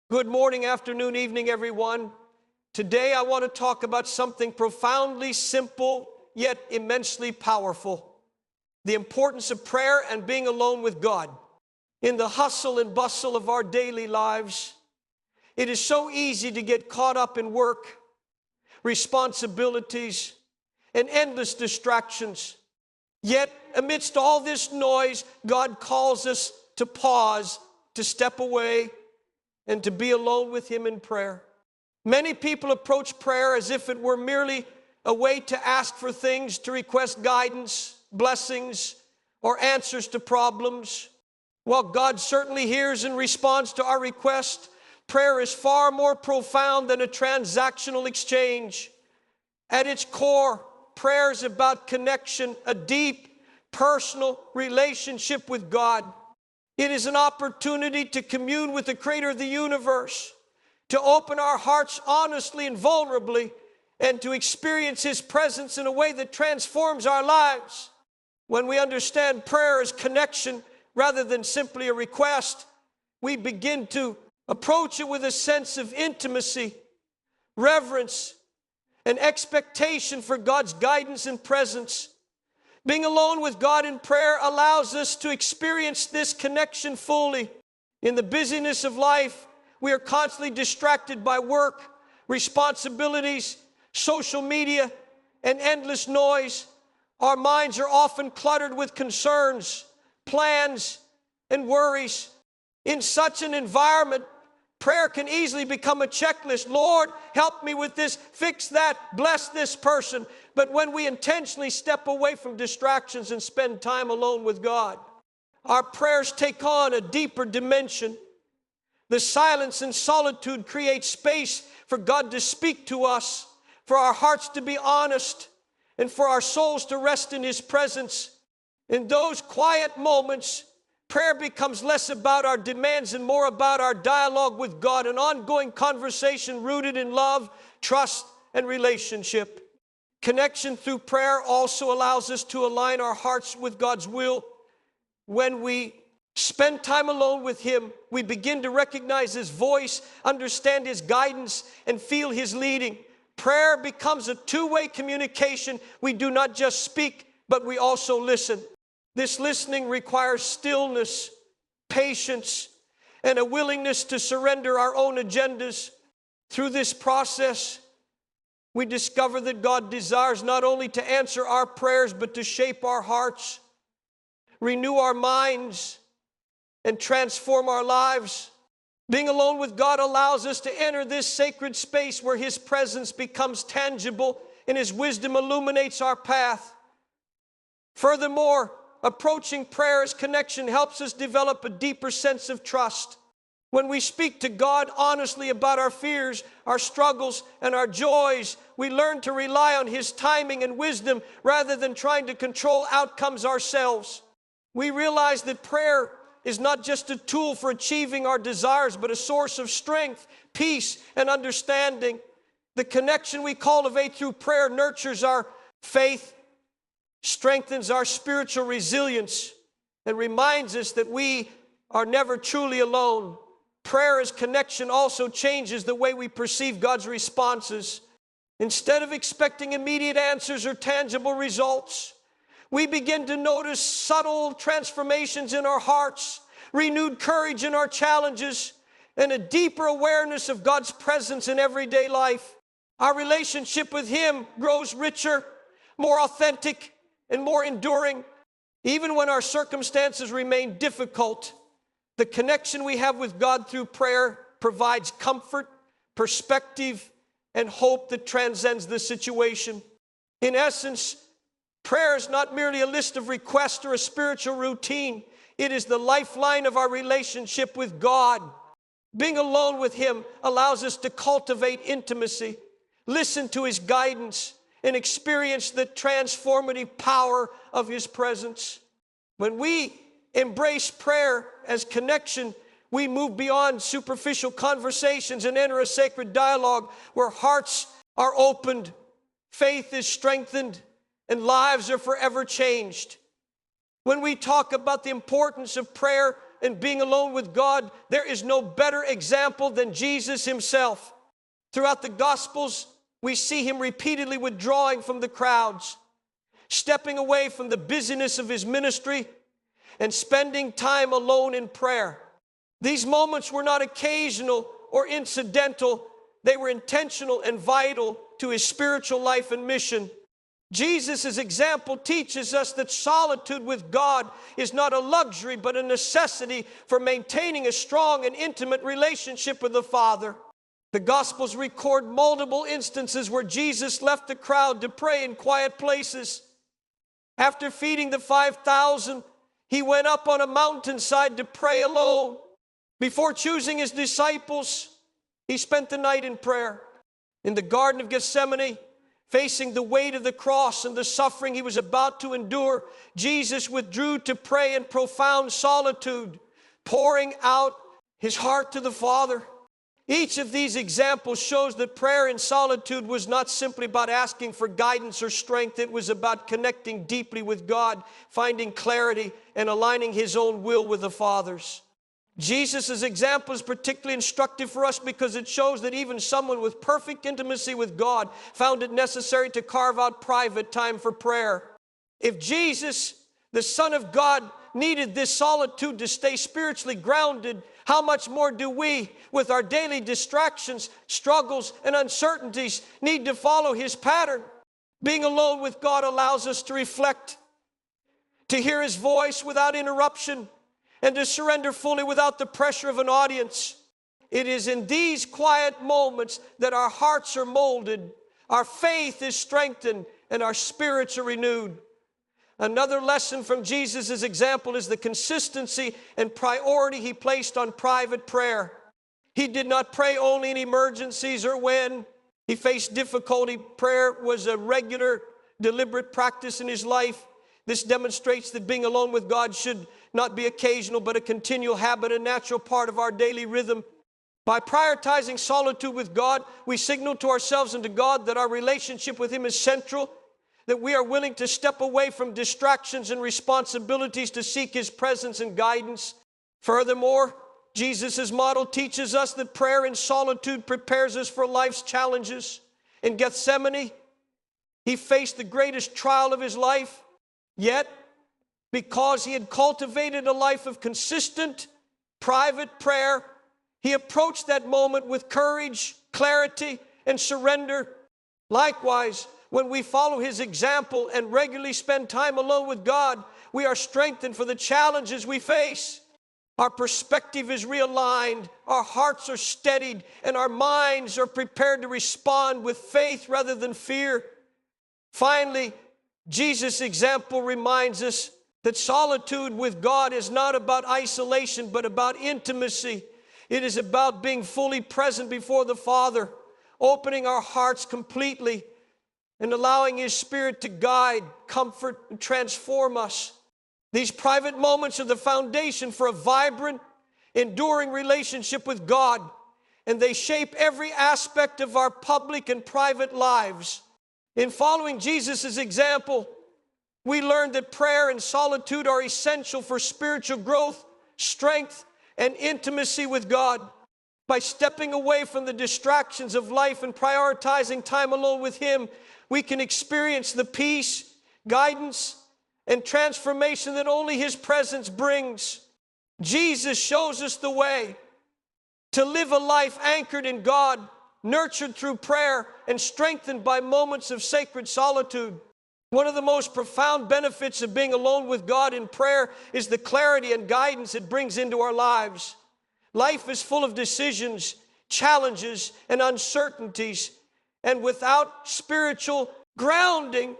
Good morning, afternoon, evening, everyone. Today I want to talk about something profoundly simple, yet immensely powerful. The importance of prayer and being alone with God. In the hustle and bustle of our daily lives, it is so easy to get caught up in work, responsibilities, and endless distractions. Yet, amidst all this noise, God calls us to pause, to step away, and to be alone with Him in prayer. Many people approach prayer as if it were merely a way to ask for things, to request guidance, blessings, or answers to problems. While God certainly hears and responds to our request, prayer is far more profound than a transactional exchange. At its core, prayer is about connection, a deep, personal relationship with God. It is an opportunity to commune with the Creator of the universe, to open our hearts honestly and vulnerably, and to experience His presence in a way that transforms our lives. When we understand prayer as connection rather than simply a request, we begin to approach it with a sense of intimacy, reverence, and expectation for God's guidance and presence. Being alone with God in prayer allows us to experience this connection fully. In the busyness of life, we are constantly distracted by work, responsibilities, social media, and endless noise. Our minds are often cluttered with concerns, plans, and worries. In such an environment, prayer can easily become a checklist. Lord, help me with this, fix that, bless this person. But when we intentionally step away from distractions and spend time alone with God, our prayers take on a deeper dimension. The silence and solitude create space for God to speak to us, for our hearts to be honest, and for our souls to rest in His presence. In those quiet moments, prayer becomes less about our demands and more about our dialogue with God, an ongoing conversation rooted in love, trust, and relationship. Connection through prayer also allows us to align our hearts with God's will. When we spend time alone with Him, we begin to recognize His voice, understand His guidance, and feel His leading. Prayer becomes a two-way communication. We do not just speak, but we also listen. This listening requires stillness, patience, and a willingness to surrender our own agendas. Through this process, we discover that God desires not only to answer our prayers, but to shape our hearts, renew our minds, and transform our lives. Being alone with God allows us to enter this sacred space where His presence becomes tangible and His wisdom illuminates our path. Furthermore, approaching prayer as connection helps us develop a deeper sense of trust. When we speak to God honestly about our fears, our struggles, and our joys, we learn to rely on His timing and wisdom rather than trying to control outcomes ourselves. We realize that prayer is not just a tool for achieving our desires, but a source of strength, peace, and understanding. The connection we cultivate through prayer nurtures our faith, strengthens our spiritual resilience, and reminds us that we are never truly alone. Prayer as connection also changes the way we perceive God's responses. Instead of expecting immediate answers or tangible results, we begin to notice subtle transformations in our hearts, renewed courage in our challenges, and a deeper awareness of God's presence in everyday life. Our relationship with Him grows richer, more authentic, and more enduring. Even when our circumstances remain difficult, the connection we have with God through prayer provides comfort, perspective, and hope that transcends the situation. In essence, prayer is not merely a list of requests or a spiritual routine. It is the lifeline of our relationship with God. Being alone with Him allows us to cultivate intimacy, listen to His guidance, and experience the transformative power of His presence. When we embrace prayer as connection, we move beyond superficial conversations and enter a sacred dialogue where hearts are opened, faith is strengthened, and lives are forever changed. When we talk about the importance of prayer, and being alone with God, there is no better example than Jesus himself. Throughout the Gospels, we see him repeatedly withdrawing from the crowds, stepping away from the busyness of his ministry, and spending time alone in prayer. These moments were not occasional or incidental. They were intentional and vital to his spiritual life and mission. Jesus' example teaches us that solitude with God is not a luxury, but a necessity for maintaining a strong and intimate relationship with the Father. The Gospels record multiple instances where Jesus left the crowd to pray in quiet places. After feeding the 5,000, he went up on a mountainside to pray alone. Before choosing his disciples, he spent the night in prayer. In the Garden of Gethsemane, facing the weight of the cross and the suffering he was about to endure, Jesus withdrew to pray in profound solitude, pouring out his heart to the Father. Each of these examples shows that prayer in solitude was not simply about asking for guidance or strength. It was about connecting deeply with God, finding clarity, and aligning his own will with the Father's. Jesus' example is particularly instructive for us because it shows that even someone with perfect intimacy with God found it necessary to carve out private time for prayer. If Jesus, the Son of God, needed this solitude to stay spiritually grounded, how much more do we, with our daily distractions, struggles, and uncertainties, need to follow his pattern? Being alone with God allows us to reflect, to hear his voice without interruption, and to surrender fully without the pressure of an audience. It is in these quiet moments that our hearts are molded, our faith is strengthened, and our spirits are renewed. Another lesson from Jesus' example is the consistency and priority he placed on private prayer. He did not pray only in emergencies or when he faced difficulty. Prayer was a regular, deliberate practice in his life. This demonstrates that being alone with God should not be occasional, but a continual habit, a natural part of our daily rhythm. By prioritizing solitude with God, we signal to ourselves and to God that our relationship with him is central, that we are willing to step away from distractions and responsibilities to seek his presence and guidance. Furthermore, Jesus' model teaches us that prayer in solitude prepares us for life's challenges. In Gethsemane, he faced the greatest trial of his life, yet because he had cultivated a life of consistent, private prayer, he approached that moment with courage, clarity, and surrender. Likewise, when we follow his example and regularly spend time alone with God, we are strengthened for the challenges we face. Our perspective is realigned, our hearts are steadied, and our minds are prepared to respond with faith rather than fear. Finally, Jesus' example reminds us that solitude with God is not about isolation, but about intimacy. It is about being fully present before the Father, opening our hearts completely, and allowing his Spirit to guide, comfort, and transform us. These private moments are the foundation for a vibrant, enduring relationship with God, and they shape every aspect of our public and private lives. In following Jesus' example, we learn that prayer and solitude are essential for spiritual growth, strength, and intimacy with God. By stepping away from the distractions of life and prioritizing time alone with him, we can experience the peace, guidance, and transformation that only his presence brings. Jesus shows us the way to live a life anchored in God, nurtured through prayer, and strengthened by moments of sacred solitude. One of the most profound benefits of being alone with God in prayer is the clarity and guidance it brings into our lives. Life is full of decisions, challenges, and uncertainties, and without spiritual grounding,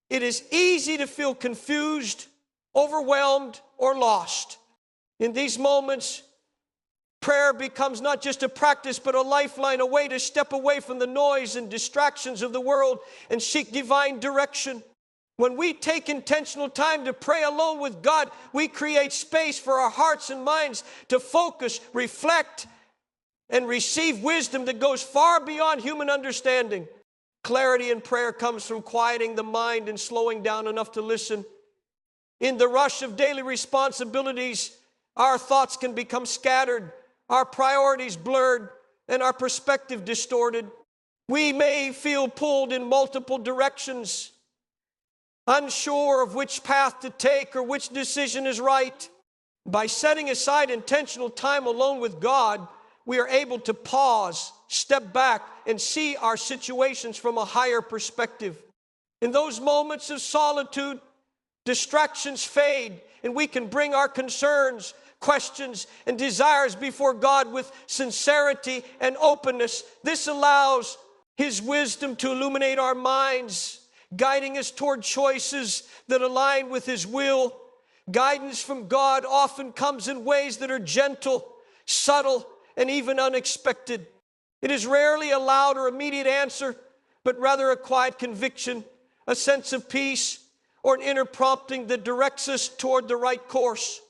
it is easy to feel confused, overwhelmed, or lost. In these moments, prayer becomes not just a practice, but a lifeline, a way to step away from the noise and distractions of the world and seek divine direction. When we take intentional time to pray alone with God, we create space for our hearts and minds to focus, reflect, and receive wisdom that goes far beyond human understanding. Clarity in prayer comes from quieting the mind and slowing down enough to listen. In the rush of daily responsibilities, our thoughts can become scattered, our priorities blurred, and our perspective distorted. We may feel pulled in multiple directions, unsure of which path to take or which decision is right. By setting aside intentional time alone with God, we are able to pause, step back, and see our situations from a higher perspective. In those moments of solitude, distractions fade, and we can bring our concerns, questions, and desires before God with sincerity and openness. This allows His wisdom to illuminate our minds, guiding us toward choices that align with His will. Guidance from God often comes in ways that are gentle, subtle, and even unexpected. It is rarely a loud or immediate answer, but rather a quiet conviction, a sense of peace, or an inner prompting that directs us toward the right course.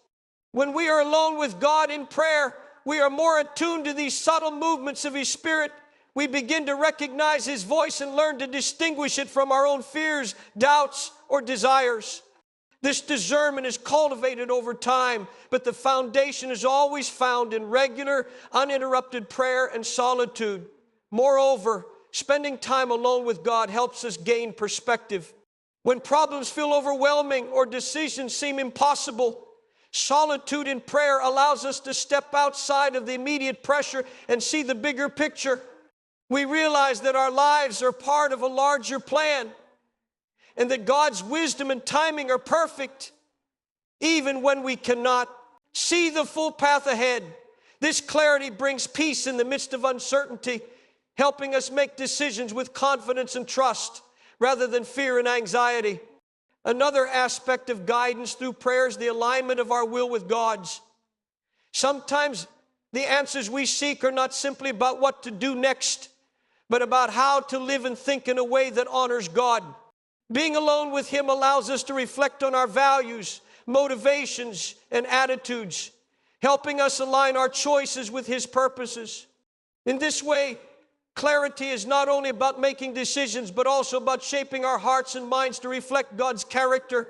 When we are alone with God in prayer, we are more attuned to these subtle movements of His Spirit. We begin to recognize His voice and learn to distinguish it from our own fears, doubts, or desires. This discernment is cultivated over time, but the foundation is always found in regular, uninterrupted prayer and solitude. Moreover, spending time alone with God helps us gain perspective. When problems feel overwhelming or decisions seem impossible, solitude in prayer allows us to step outside of the immediate pressure and see the bigger picture. We realize that our lives are part of a larger plan, and that God's wisdom and timing are perfect, even when we cannot see the full path ahead. This clarity brings peace in the midst of uncertainty, helping us make decisions with confidence and trust, rather than fear and anxiety. Another aspect of guidance through prayer is the alignment of our will with God's. Sometimes the answers we seek are not simply about what to do next, but about how to live and think in a way that honors God. Being alone with Him allows us to reflect on our values, motivations, and attitudes, helping us align our choices with His purposes. In this way, clarity is not only about making decisions, but also about shaping our hearts and minds to reflect God's character.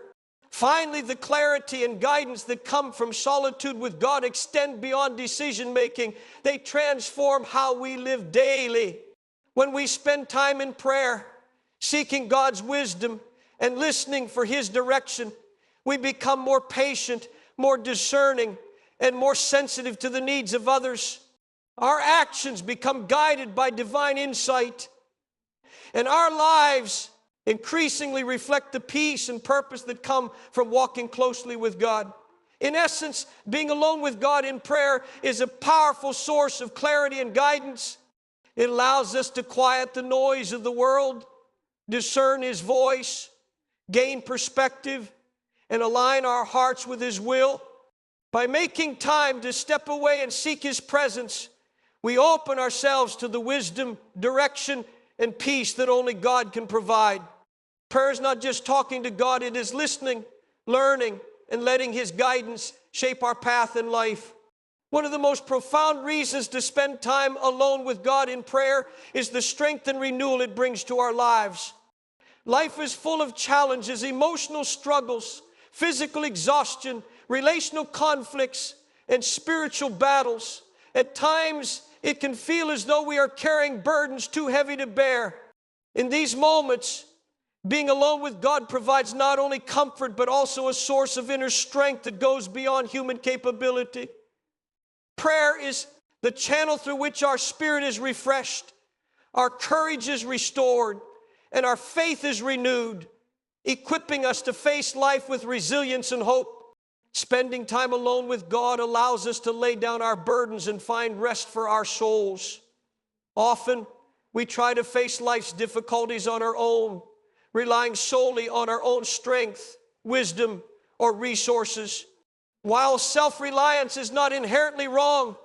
Finally, the clarity and guidance that come from solitude with God extend beyond decision making. They transform how we live daily. When we spend time in prayer, seeking God's wisdom and listening for His direction, we become more patient, more discerning, and more sensitive to the needs of others. Our actions become guided by divine insight, and our lives increasingly reflect the peace and purpose that come from walking closely with God. In essence, being alone with God in prayer is a powerful source of clarity and guidance. It allows us to quiet the noise of the world, discern His voice, gain perspective, and align our hearts with His will. By making time to step away and seek His presence, we open ourselves to the wisdom, direction, and peace that only God can provide. Prayer is not just talking to God, it is listening, learning, and letting His guidance shape our path in life. One of the most profound reasons to spend time alone with God in prayer is the strength and renewal it brings to our lives. Life is full of challenges, emotional struggles, physical exhaustion, relational conflicts, and spiritual battles. At times, it can feel as though we are carrying burdens too heavy to bear. In these moments, being alone with God provides not only comfort, but also a source of inner strength that goes beyond human capability. Prayer is the channel through which our spirit is refreshed, our courage is restored, and our faith is renewed, equipping us to face life with resilience and hope. Spending time alone with God allows us to lay down our burdens and find rest for our souls. Often, we try to face life's difficulties on our own, relying solely on our own strength, wisdom, or resources. While self-reliance is not inherently wrong,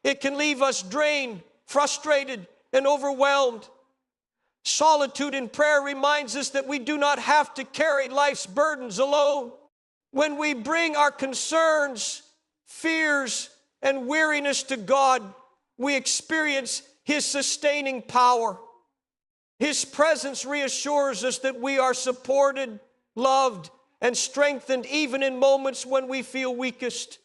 it can leave us drained, frustrated, and overwhelmed. Solitude in prayer reminds us that we do not have to carry life's burdens alone. When we bring our concerns, fears, and weariness to God, we experience His sustaining power. His presence reassures us that we are supported, loved, and strengthened even in moments when we feel weakest.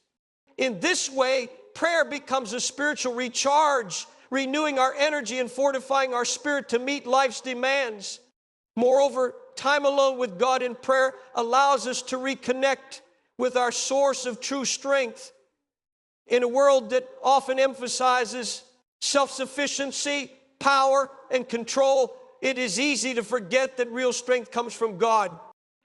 In this way, prayer becomes a spiritual recharge, renewing our energy and fortifying our spirit to meet life's demands. Moreover, time alone with God in prayer allows us to reconnect with our source of true strength. In a world that often emphasizes self-sufficiency, power, and control, it is easy to forget that real strength comes from God.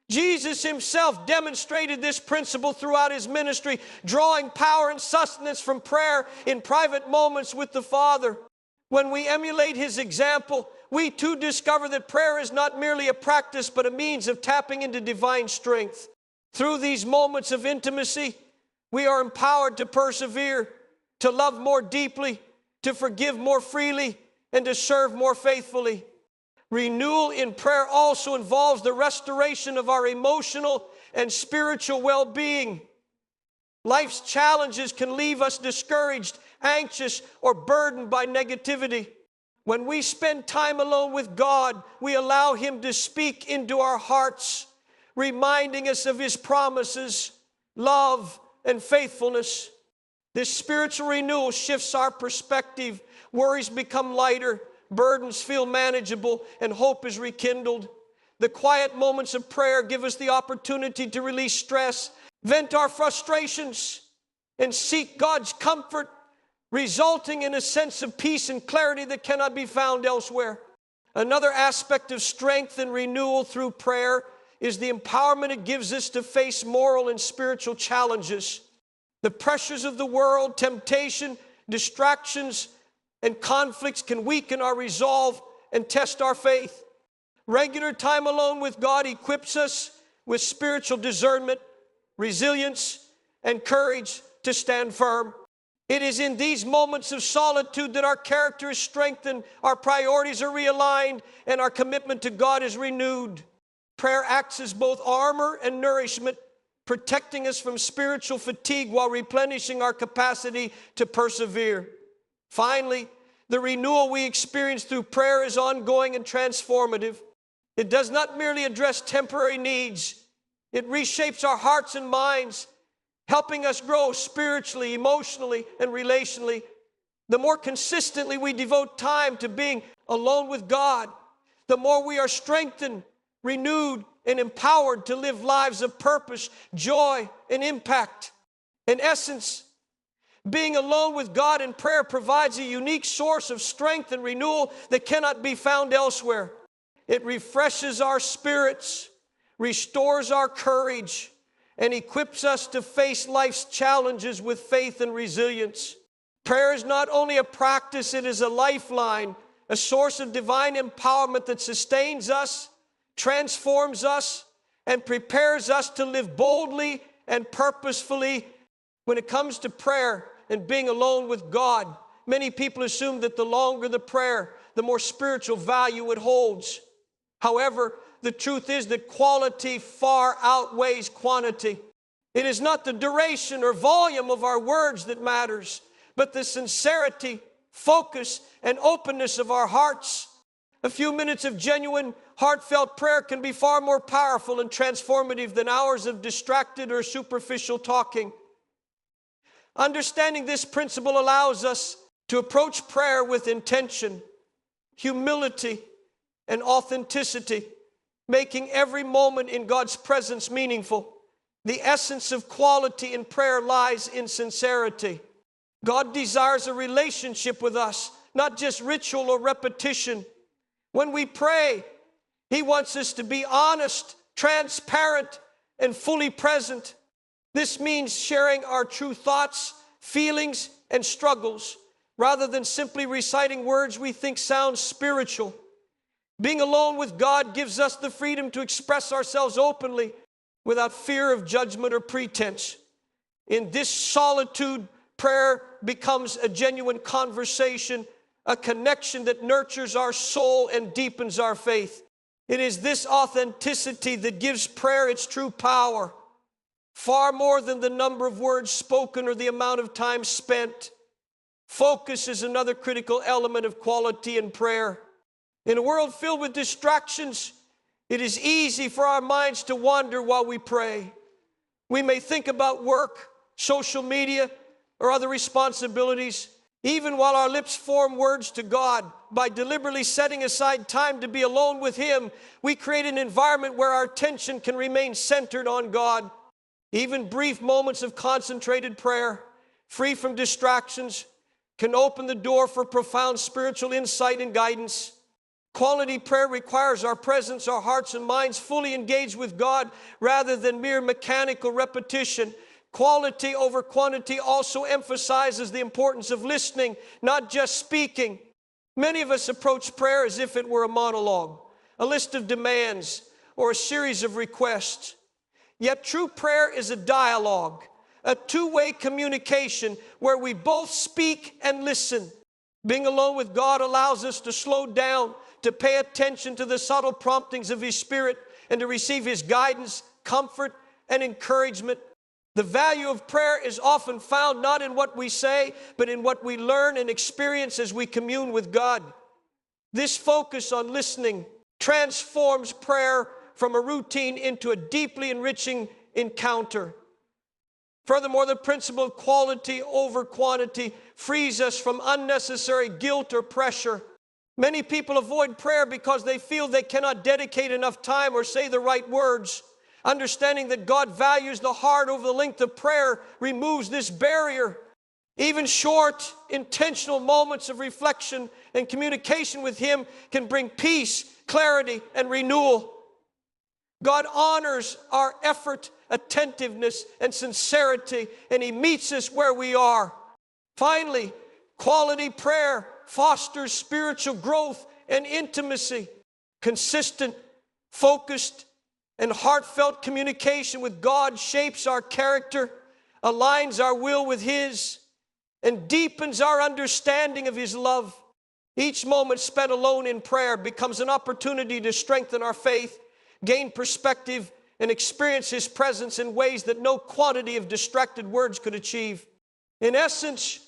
Jesus himself demonstrated this principle throughout his ministry, drawing power and sustenance from prayer in private moments with the Father. When we emulate his example, we too discover that prayer is not merely a practice, but a means of tapping into divine strength. Through these moments of intimacy, we are empowered to persevere, to love more deeply, to forgive more freely, and to serve more faithfully. Renewal in prayer also involves the restoration of our emotional and spiritual well-being. Life's challenges can leave us discouraged, anxious, or burdened by negativity. When we spend time alone with God, we allow him to speak into our hearts, reminding us of his promises, love, and faithfulness. This spiritual renewal shifts our perspective. Worries become lighter, burdens feel manageable, and hope is rekindled. The quiet moments of prayer give us the opportunity to release stress, vent our frustrations, and seek God's comfort, resulting in a sense of peace and clarity that cannot be found elsewhere. Another aspect of strength and renewal through prayer is the empowerment it gives us to face moral and spiritual challenges. The pressures of the world, temptation, distractions, and conflicts can weaken our resolve and test our faith. Regular time alone with God equips us with spiritual discernment, resilience, and courage to stand firm. It is in these moments of solitude that our character is strengthened, our priorities are realigned, and our commitment to God is renewed. Prayer acts as both armor and nourishment, protecting us from spiritual fatigue while replenishing our capacity to persevere. Finally, the renewal we experience through prayer is ongoing and transformative. It does not merely address temporary needs. It reshapes our hearts and minds, helping us grow spiritually, emotionally, and relationally. The more consistently we devote time to being alone with God, the more we are strengthened, renewed, and empowered to live lives of purpose, joy, and impact. In essence, being alone with God in prayer provides a unique source of strength and renewal that cannot be found elsewhere. It refreshes our spirits, restores our courage, and equips us to face life's challenges with faith and resilience. Prayer is not only a practice, it is a lifeline, a source of divine empowerment that sustains us, transforms us, and prepares us to live boldly and purposefully. When it comes to prayer and being alone with God, many people assume that the longer the prayer, the more spiritual value it holds. However, the truth is that quality far outweighs quantity. It is not the duration or volume of our words that matters, but the sincerity, focus, and openness of our hearts. A few minutes of genuine, heartfelt prayer can be far more powerful and transformative than hours of distracted or superficial talking. Understanding this principle allows us to approach prayer with intention, humility, and authenticity, making every moment in God's presence meaningful. The essence of quality in prayer lies in sincerity. God desires a relationship with us, not just ritual or repetition. When we pray, He wants us to be honest, transparent, and fully present. This means sharing our true thoughts, feelings, and struggles, rather than simply reciting words we think sound spiritual. Being alone with God gives us the freedom to express ourselves openly without fear of judgment or pretense. In this solitude, prayer becomes a genuine conversation, a connection that nurtures our soul and deepens our faith. It is this authenticity that gives prayer its true power, far more than the number of words spoken or the amount of time spent. Focus is another critical element of quality in prayer. In a world filled with distractions, it is easy for our minds to wander while we pray. We may think about work, social media, or other responsibilities. Even while our lips form words to God, by deliberately setting aside time to be alone with Him, we create an environment where our attention can remain centered on God. Even brief moments of concentrated prayer, free from distractions, can open the door for profound spiritual insight and guidance. Quality prayer requires our presence, our hearts and minds fully engaged with God rather than mere mechanical repetition. Quality over quantity also emphasizes the importance of listening, not just speaking. Many of us approach prayer as if it were a monologue, a list of demands, or a series of requests. Yet true prayer is a dialogue, a two-way communication where we both speak and listen. Being alone with God allows us to slow down, to pay attention to the subtle promptings of His Spirit, and to receive His guidance, comfort, and encouragement. The value of prayer is often found not in what we say, but in what we learn and experience as we commune with God. This focus on listening transforms prayer from a routine into a deeply enriching encounter. Furthermore, the principle of quality over quantity frees us from unnecessary guilt or pressure. Many people avoid prayer because they feel they cannot dedicate enough time or say the right words. Understanding that God values the heart over the length of prayer removes this barrier. Even short, intentional moments of reflection and communication with Him can bring peace, clarity, and renewal. God honors our effort, attentiveness, and sincerity, and He meets us where we are. Finally, quality prayer fosters spiritual growth and intimacy. Consistent, focused, and heartfelt communication with God shapes our character, aligns our will with His, and deepens our understanding of His love. Each moment spent alone in prayer becomes an opportunity to strengthen our faith, gain perspective, and experience His presence in ways that no quantity of distracted words could achieve. In essence,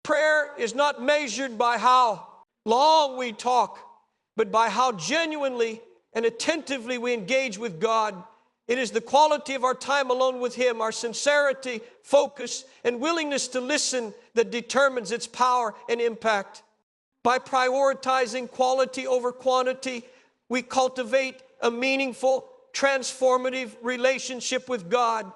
prayer is not measured by how long we talk, but by how genuinely and attentively we engage with God. It is the quality of our time alone with Him, our sincerity, focus, and willingness to listen that determines its power and impact. By prioritizing quality over quantity, we cultivate a meaningful, transformative relationship with God,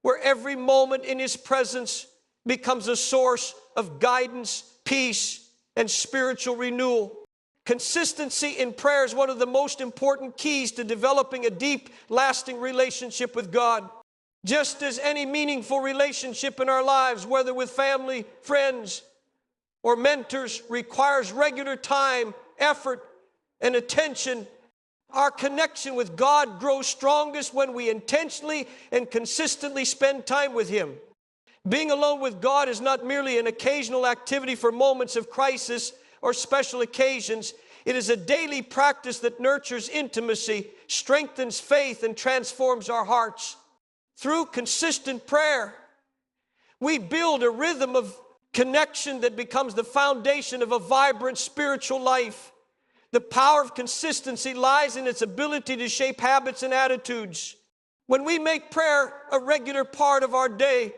where every moment in His presence becomes a source of guidance, peace, and spiritual renewal. Consistency in prayer is one of the most important keys to developing a deep, lasting relationship with God. Just as any meaningful relationship in our lives, whether with family, friends, or mentors, requires regular time, effort, and attention, our connection with God grows strongest when we intentionally and consistently spend time with Him. Being alone with God is not merely an occasional activity for moments of crisis or special occasions. It is a daily practice that nurtures intimacy, strengthens faith, and transforms our hearts. Through consistent prayer, we build a rhythm of connection that becomes the foundation of a vibrant spiritual life. The power of consistency lies in its ability to shape habits and attitudes. When we make prayer a regular part of our day,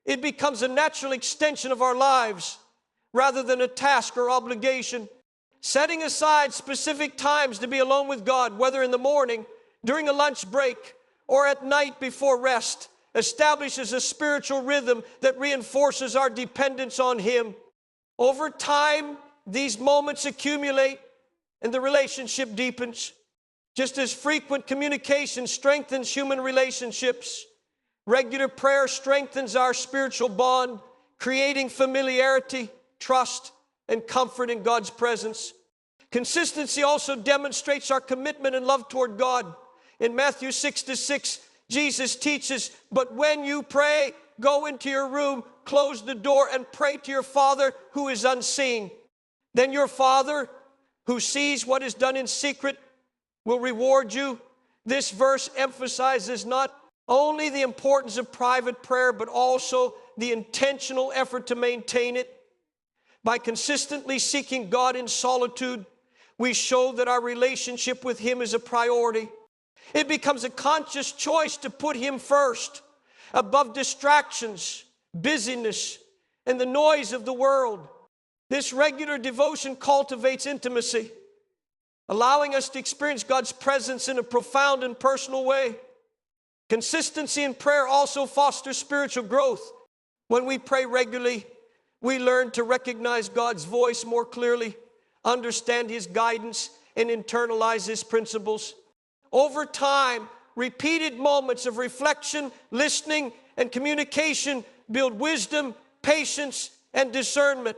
it becomes a natural extension of our lives rather than a task or obligation. Setting aside specific times to be alone with God, whether in the morning, during a lunch break, or at night before rest, establishes a spiritual rhythm that reinforces our dependence on Him. Over time, these moments accumulate and the relationship deepens. Just as frequent communication strengthens human relationships, regular prayer strengthens our spiritual bond, creating familiarity, trust, and comfort in God's presence. Consistency also demonstrates our commitment and love toward God. In Matthew 6:6, Jesus teaches, "But when you pray, go into your room, close the door, and pray to your Father who is unseen. Then your Father, who sees what is done in secret, will reward you." This verse emphasizes not only the importance of private prayer, but also the intentional effort to maintain it. By consistently seeking God in solitude, we show that our relationship with Him is a priority. It becomes a conscious choice to put Him first, above distractions, busyness, and the noise of the world. This regular devotion cultivates intimacy, allowing us to experience God's presence in a profound and personal way. Consistency in prayer also fosters spiritual growth. When we pray regularly, we learn to recognize God's voice more clearly, understand His guidance, and internalize His principles. Over time, repeated moments of reflection, listening, and communication build wisdom, patience, and discernment.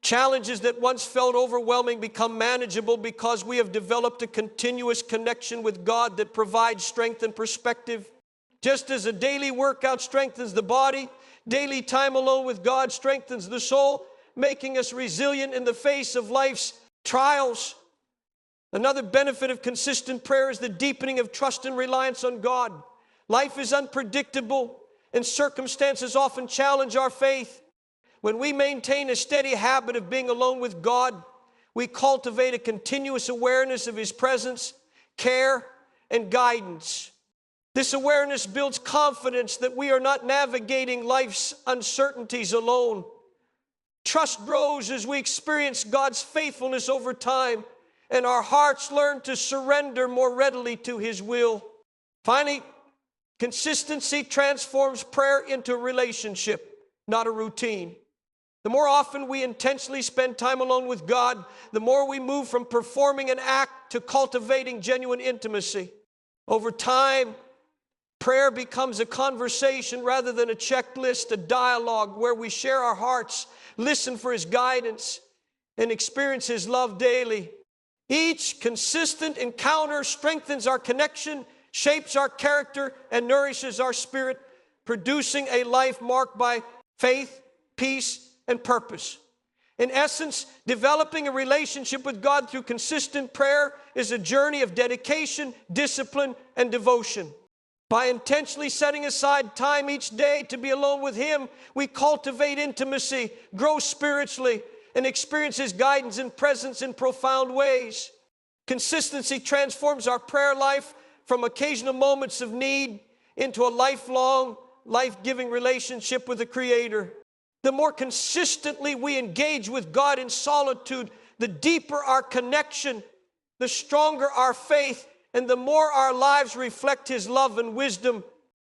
Challenges that once felt overwhelming become manageable because we have developed a continuous connection with God that provides strength and perspective. Just as a daily workout strengthens the body, daily time alone with God strengthens the soul, making us resilient in the face of life's trials. Another benefit of consistent prayer is the deepening of trust and reliance on God. Life is unpredictable, and circumstances often challenge our faith. When we maintain a steady habit of being alone with God, we cultivate a continuous awareness of His presence, care, and guidance. This awareness builds confidence that we are not navigating life's uncertainties alone. Trust grows as we experience God's faithfulness over time, and our hearts learn to surrender more readily to His will. Finally, consistency transforms prayer into a relationship, not a routine. The more often we intentionally spend time alone with God, the more we move from performing an act to cultivating genuine intimacy. Over time, prayer becomes a conversation rather than a checklist, a dialogue where we share our hearts, listen for His guidance, and experience His love daily. Each consistent encounter strengthens our connection, shapes our character, and nourishes our spirit, producing a life marked by faith, peace, and purpose. In essence, developing a relationship with God through consistent prayer is a journey of dedication, discipline, and devotion. By intentionally setting aside time each day to be alone with Him, we cultivate intimacy, grow spiritually, and experience His guidance and presence in profound ways. Consistency transforms our prayer life from occasional moments of need into a lifelong, life-giving relationship with the Creator. The more consistently we engage with God in solitude, the deeper our connection, the stronger our faith, and the more our lives reflect His love and wisdom